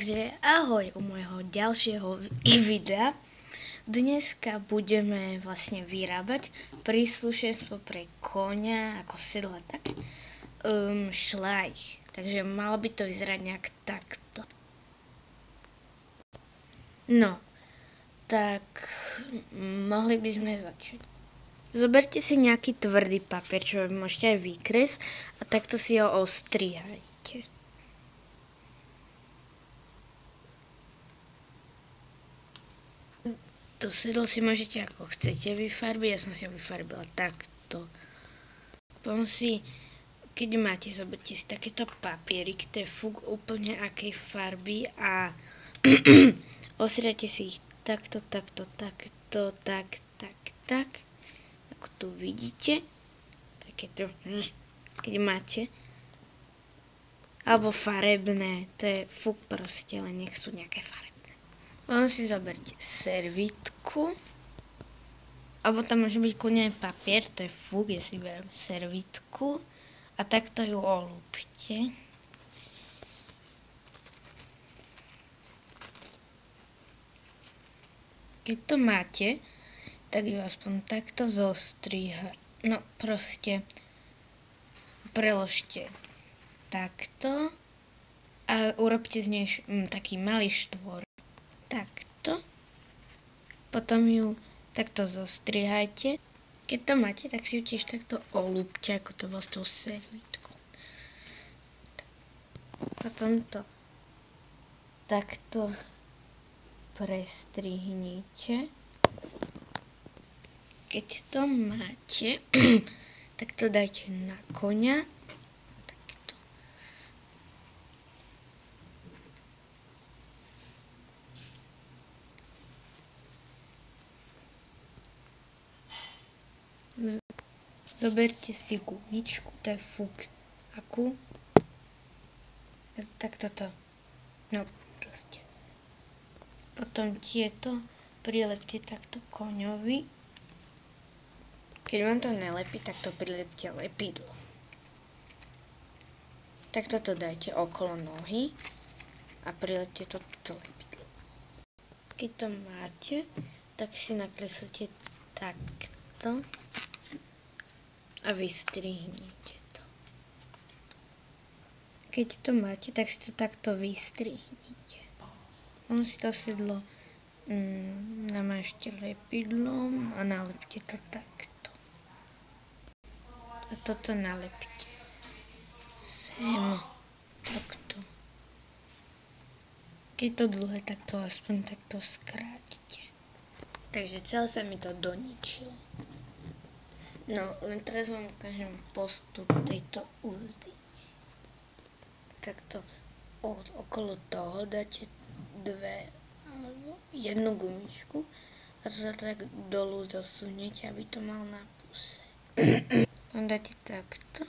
Takže ahoj u môjho ďalšieho videa. Dneska budeme vlastne vyrábať príslušenstvo pre koňa, ako sedla, tak šlajch. Takže malo by to vyzerať nejak takto. No, tak mohli by sme začať. Zoberte si nejaký tvrdý papier, čo môžete aj vykresť, a takto si ho ostrihajte. To sedlo si môžete ako chcete vyfarbiť, ja som si ho vyfarbila takto. Potom si, keď máte, zoberte si takéto papieriky, to je fuk úplne akej farby a ostriate si ich takto, tak, ako tu vidíte. Takéto, keď máte. Alebo farebné, to je fuk proste, len nech sú nejaké farebné. Potom si zoberte servítku, alebo tam môže byť kľudne aj papier, to je fuk, ja si beriem servítku a takto ju olúpte. Keď to máte, tak ju aspoň takto zostrihajte, no proste preložte takto a urobte z nej taký malý štvor. Takto. Potom ju takto zostrihajte. Keď to máte, tak si ju tiež takto olúpte, ako to bolo s tou servítkou. Potom to takto prestrihnite. Keď to máte, tak to dajte na koňa. Takto. Zoberte si gumičku, to je fuk, akú. Tak toto. No, proste. Potom tieto prilepte takto koňovi. Keď vám to nelepí, tak to prilepte lepidlo. Tak toto dajte okolo nohy a prilepte toto lepidlo. Keď to máte, tak si nakreslite takto a vystrihnite to. Keď to máte, tak si to takto vystrihnite. On si to sedlo namážte lepidlom a nalepte to takto. A toto nalepte sem, takto. Keď to dlhé, tak to aspoň takto skrátite. Takže celé sa mi to doničilo. No, len teraz vám ukážem postup tejto úzdy. Takto okolo toho dáte jednu gumičku a to sa tak dolu zosuniete, aby to mal na puse. Dáte takto